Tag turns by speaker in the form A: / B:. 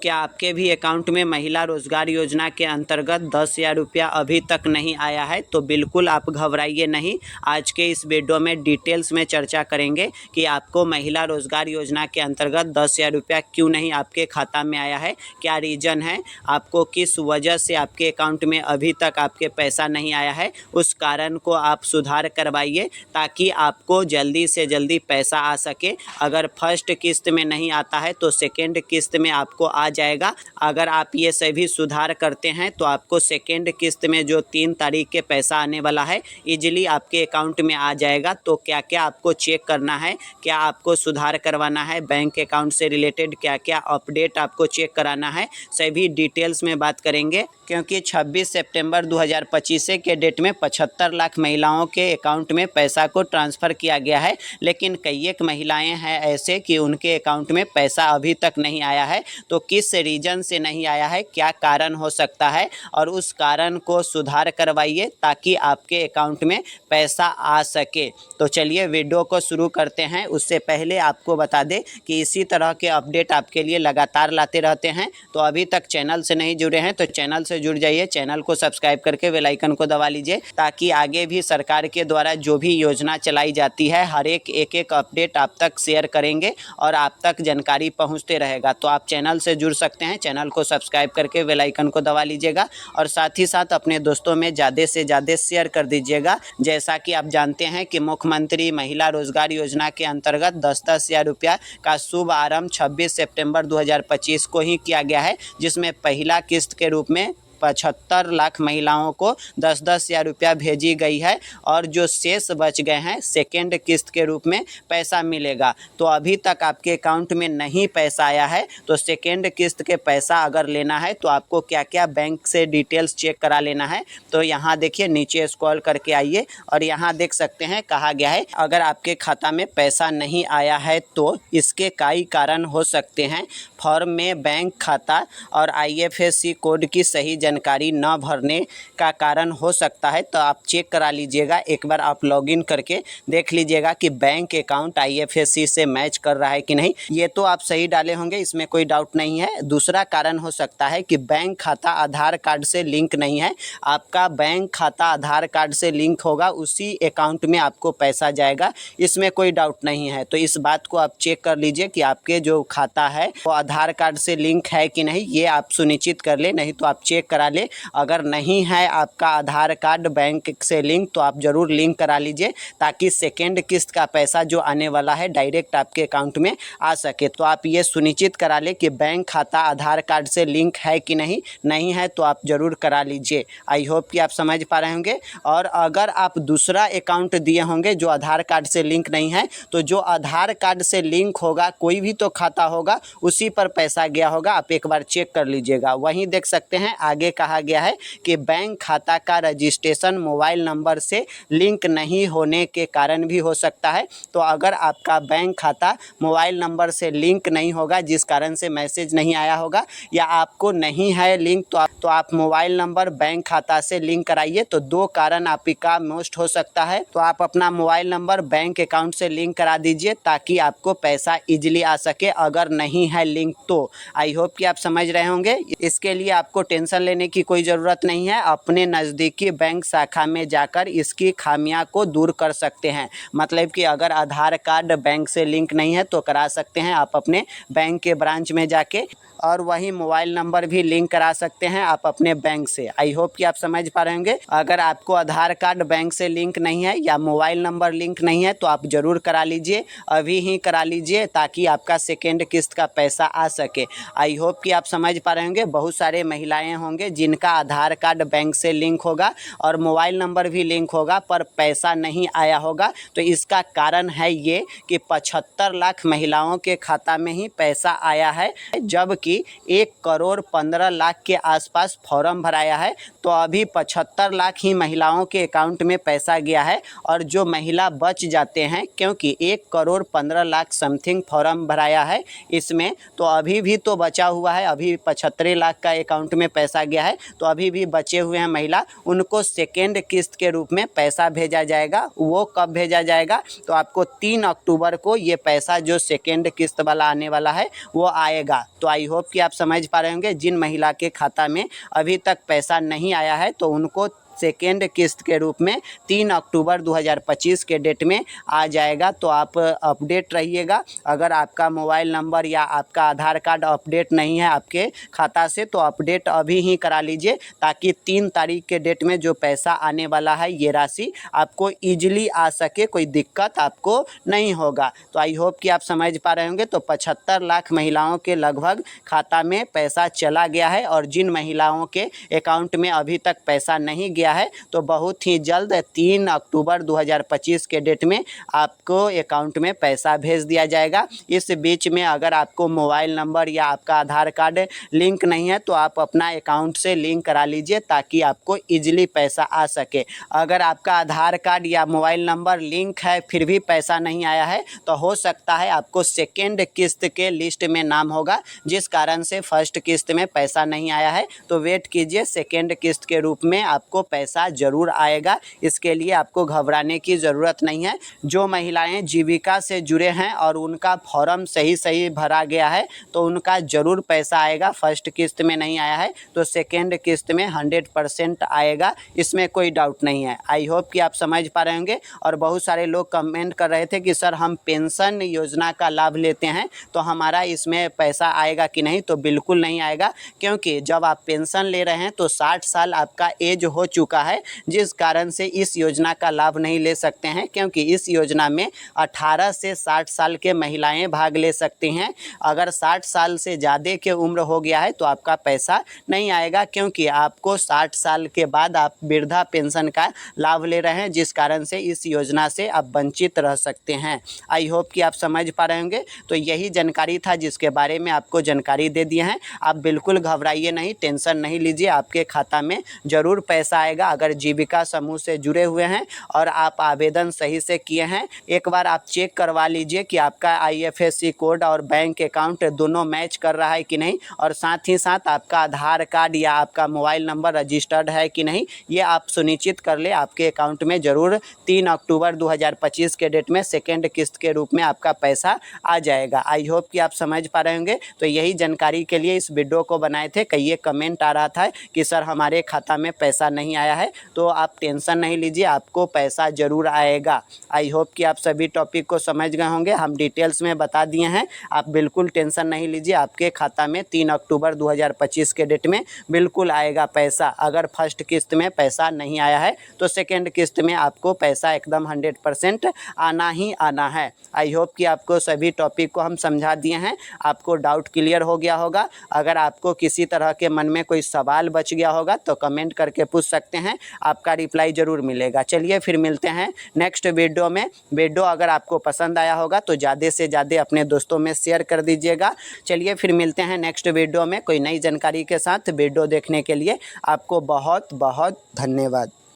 A: क्या आपके भी अकाउंट में महिला रोजगार योजना के अंतर्गत 10,000 रुपया अभी तक नहीं आया है? तो बिल्कुल आप घबराइए नहीं। आज के इस वीडियो में डिटेल्स में चर्चा करेंगे कि आपको महिला रोजगार योजना के अंतर्गत 10,000 रुपया क्यों नहीं आपके खाता में आया है, क्या रीज़न है, आपको किस वजह से आपके अकाउंट में अभी तक आपके पैसा नहीं आया है, उस कारण को आप सुधार करवाइए ताकि आपको जल्दी से जल्दी पैसा आ सके। अगर फर्स्ट किस्त में नहीं आता है तो सेकेंड किस्त में आपको आ जाएगा। अगर आप ये सभी सुधार करते हैं तो आपको सेकेंड किस्त में जो 3 तारीख के पैसा आने वाला है इजीली आपके अकाउंट में आ जाएगा। तो क्या क्या आपको चेक करना है, क्या आपको सुधार करवाना है, बैंक अकाउंट से रिलेटेड क्या क्या अपडेट आपको चेक कराना है, सभी डिटेल्स में बात करेंगे। क्योंकि 26 सितंबर 2025 के डेट में 75 लाख महिलाओं के अकाउंट में पैसा को ट्रांसफ़र किया गया है, लेकिन कई एक महिलाएं हैं ऐसे कि उनके अकाउंट में पैसा अभी तक नहीं आया है। तो किस रीज़न से नहीं आया है, क्या कारण हो सकता है, और उस कारण को सुधार करवाइए ताकि आपके अकाउंट में पैसा आ सके। तो चलिए वीडियो को शुरू करते हैं। उससे पहले आपको बता दें कि इसी तरह के अपडेट आपके लिए लगातार लाते रहते हैं। तो अभी तक चैनल से नहीं जुड़े हैं तो चैनल से जुड़ जाइए, चैनल को सब्सक्राइब करके बेल आइकन को दबा लीजिए ताकि आगे भी सरकार के द्वारा जो भी योजना चलाई जाती है हर एक अपडेट आप तक शेयर करेंगे और आप तक जानकारी पहुंचते रहेगा। तो आप चैनल से जुड़ सकते हैं, चैनल को सब्सक्राइब करके बेल आइकन को दबा लीजिएगा और साथ ही साथ अपने दोस्तों में ज़्यादा से ज़्यादा शेयर कर दीजिएगा। जैसा कि आप जानते हैं कि मुख्यमंत्री महिला रोजगार योजना के अंतर्गत 10,000 रुपया का शुभ आरंभ 26 सितंबर 2025 को ही किया गया है, जिसमें पहला किस्त के रूप में 75 लाख महिलाओं को 10,000 रुपया भेजी गई है और जो शेष बच गए हैं सेकेंड किस्त के रूप में पैसा मिलेगा। तो अभी तक आपके अकाउंट में नहीं पैसा आया है तो सेकेंड किस्त के पैसा अगर लेना है तो आपको क्या क्या बैंक से डिटेल्स चेक करा लेना है। तो यहाँ देखिए नीचे स्क्रॉल करके आइए और यहाँ देख सकते हैं कहा गया है अगर आपके खाता में पैसा नहीं आया है तो इसके कई कारण हो सकते हैं। फॉर्म में बैंक खाता और IFSC कोड की सही जानकारी न भरने का कारण हो सकता है। तो आप चेक करा लीजिएगा, एक बार आप लॉगिन करके देख लीजिएगा कि बैंक अकाउंट IFSC से मैच कर रहा है कि नहीं। ये तो आप सही डाले होंगे, इसमें कोई डाउट नहीं है। दूसरा कारण हो सकता है कि बैंक खाता आधार कार्ड से लिंक नहीं है। आपका बैंक खाता आधार कार्ड से लिंक होगा, उसी अकाउंट में आपको पैसा जाएगा, इसमें कोई डाउट नहीं है। तो इस बात को आप चेक कर लीजिए कि आपके जो खाता है वो आधार कार्ड से लिंक है कि नहीं, ये आप सुनिश्चित कर ले, नहीं तो आप चेक करा ले। अगर नहीं है आपका आधार कार्ड बैंक से लिंक तो आप ज़रूर लिंक करा लीजिए ताकि सेकेंड किस्त का पैसा जो आने वाला है डायरेक्ट आपके अकाउंट में आ सके। तो आप ये सुनिश्चित करा ले कि बैंक खाता आधार कार्ड से लिंक है कि नहीं, नहीं है तो आप ज़रूर करा लीजिए। आई होप कि आप समझ पा रहे होंगे। और अगर आप दूसरा अकाउंट दिए होंगे जो आधार कार्ड से लिंक नहीं है तो जो आधार कार्ड से लिंक होगा कोई भी तो खाता होगा उसी पर पैसा गया होगा, आप एक बार चेक कर लीजिएगा। वहीं देख सकते हैं आगे कहा गया है कि बैंक खाता का रजिस्ट्रेशन मोबाइल नंबर से लिंक नहीं होने के कारण भी हो सकता है। तो अगर आपका बैंक खाता मोबाइल नंबर से लिंक नहीं होगा जिस कारण से मैसेज नहीं आया होगा या आपको नहीं है लिंक तो आप मोबाइल नंबर बैंक खाता से लिंक कराइए। तो 2 कारण आपका मोस्ट हो सकता है। तो आप अपना मोबाइल नंबर बैंक अकाउंट से लिंक करा दीजिए ताकि आपको पैसा इजीली आ सके। अगर नहीं है लिंक तो आई होप कि आप समझ रहे होंगे। इसके लिए आपको टेंशन लेने की कोई ज़रूरत नहीं है, अपने नज़दीकी बैंक शाखा में जाकर इसकी खामियां को दूर कर सकते हैं। मतलब कि अगर आधार कार्ड बैंक से लिंक नहीं है तो करा सकते हैं आप अपने बैंक के ब्रांच में जाके, और वही मोबाइल नंबर भी लिंक करा सकते हैं आप अपने बैंक से। आई होप कि आप समझ पा रहे होंगे। अगर आपको आधार कार्ड बैंक से लिंक नहीं है या मोबाइल नंबर लिंक नहीं है तो आप ज़रूर करा लीजिए, अभी ही करा लीजिए ताकि आपका सेकेंड किस्त का पैसा आ सके। आई होप कि आप समझ पा रहे होंगे। बहुत सारे महिलाएं होंगे जिनका आधार कार्ड बैंक से लिंक होगा और मोबाइल नंबर भी लिंक होगा पर पैसा नहीं आया होगा। तो इसका कारण है ये कि 75 लाख महिलाओं के खाता में ही पैसा आया है, जबकि 1 करोड़ 15 लाख के आसपास फॉर्म भराया है। तो अभी 75 लाख ही महिलाओं के अकाउंट में पैसा गया है और जो महिला बच जाते हैं, क्योंकि 1 करोड़ 15 लाख समथिंग फॉर्म भराया है इसमें, तो अभी भी तो बचा हुआ है, अभी 75 लाख का अकाउंट में पैसा गया है, तो अभी भी बचे हुए हैं महिला, उनको सेकेंड किस्त के रूप में पैसा भेजा जाएगा। वो कब भेजा जाएगा? तो आपको 3 अक्टूबर को ये पैसा जो सेकेंड किस्त वाला आने वाला है वो आएगा। तो आई होप कि आप समझ पा रहे होंगे। जिन महिला के खाता में अभी तक पैसा नहीं आया है तो उनको सेकेंड किस्त के रूप में 3 अक्टूबर 2025 के डेट में आ जाएगा। तो आप अपडेट रहिएगा। अगर आपका मोबाइल नंबर या आपका आधार कार्ड अपडेट नहीं है आपके खाता से तो अपडेट अभी ही करा लीजिए, ताकि 3 तारीख के डेट में जो पैसा आने वाला है ये राशि आपको ईजिली आ सके, कोई दिक्कत आपको नहीं होगा। तो आई होप कि आप समझ पा रहे होंगे। तो 75 लाख महिलाओं के लगभग खाता में पैसा चला गया है, और जिन महिलाओं के अकाउंट में अभी तक पैसा नहीं गया है तो बहुत ही जल्द 3 अक्टूबर 2025 के डेट में आपको अकाउंट में पैसा भेज दिया जाएगा। इस बीच में अगर आपको मोबाइल नंबर या आपका आधार कार्ड लिंक नहीं है तो आप अपना अकाउंट से लिंक करा लीजिए, ताकि आपको ईजिली पैसा आ सके। अगर आपका आधार कार्ड या मोबाइल नंबर लिंक है फिर भी पैसा नहीं आया है तो हो सकता है आपको सेकेंड किस्त के लिस्ट में नाम होगा, जिस कारण से फर्स्ट किस्त में पैसा नहीं आया है। तो वेट कीजिए, सेकेंड किस्त के रूप में आपको पैसा ज़रूर आएगा। इसके लिए आपको घबराने की ज़रूरत नहीं है। जो महिलाएं जीविका से जुड़े हैं और उनका फॉर्म सही भरा गया है तो उनका ज़रूर पैसा आएगा। फर्स्ट किस्त में नहीं आया है तो सेकेंड किस्त में 100% आएगा, इसमें कोई डाउट नहीं है। आई होप कि आप समझ पा रहे होंगे। और बहुत सारे लोग कमेंट कर रहे थे कि सर हम पेंशन योजना का लाभ लेते हैं तो हमारा इसमें पैसा आएगा कि नहीं? तो बिल्कुल नहीं आएगा, क्योंकि जब आप पेंशन ले रहे हैं तो 60 साल आपका एज हो चुका है, जिस कारण से इस योजना का लाभ नहीं ले सकते हैं। क्योंकि इस योजना में 18 से 60 साल के महिलाएं भाग ले सकती हैं। अगर 60 साल से ज़्यादा की उम्र हो गया है तो आपका पैसा नहीं आएगा, क्योंकि आपको 60 साल के बाद आप वृद्धा पेंशन का लाभ ले रहे हैं, जिस कारण से इस योजना से आप वंचित रह सकते हैं। आई होप कि आप समझ पा रहे होंगे। तो यही जानकारी था जिसके बारे में आपको जानकारी दे दिए हैं। आप बिल्कुल घबराइए नहीं, टेंशन नहीं लीजिए, आपके खाता में ज़रूर पैसा आएगा। अगर जीविका समूह से जुड़े हुए हैं और आप आवेदन सही से किए हैं, एक बार आप चेक करवा लीजिए कि आपका IFSC कोड और बैंक अकाउंट दोनों मैच कर रहा है कि नहीं, और साथ ही साथ आपका आधार कार्ड या आपका मोबाइल नंबर रजिस्टर्ड है कि नहीं, ये आप सुनिश्चित कर ले। आपके अकाउंट में ज़रूर 3 अक्टूबर 2025 के डेट में सेकेंड किस्त के रूप में आपका पैसा आ जाएगा। आई होप कि आप समझ पा रहे होंगे। तो यही जानकारी के लिए इस वीडियो को बनाए थे। कई कमेंट आ रहा था कि सर हमारे खाता में पैसा नहीं आया है, तो आप टेंशन नहीं लीजिए, आपको पैसा ज़रूर आएगा। आई होप कि आप सभी टॉपिक को समझ गए होंगे। हम डिटेल्स में बता दिए हैं, आप बिल्कुल टेंशन नहीं लीजिए। आपके खाता में 3 अक्टूबर 2025 के डेट में बिल्कुल आएगा पैसा। अगर फर्स्ट किस्त में पैसा नहीं आया है तो सेकेंड किस्त में आपको पैसा एकदम 100% आना ही आना है। आई होप कि आपको सभी टॉपिक को हम समझा दिए हैं, आपको डाउट क्लियर हो गया होगा। अगर आपको किसी तरह के मन में कोई सवाल बच गया होगा तो कमेंट करके पूछ सकते हैं, आपका रिप्लाई ज़रूर मिलेगा। चलिए फिर मिलते हैं नेक्स्ट वीडियो में। वीडियो अगर आपको पसंद आया होगा तो ज़्यादा से ज़्यादा अपने दोस्तों में शेयर कर दीजिएगा। चलिए फिर मिलते हैं नेक्स्ट वीडियो में कोई नई जानकारी के साथ। वीडियो देखने के लिए आपको बहुत बहुत धन्यवाद।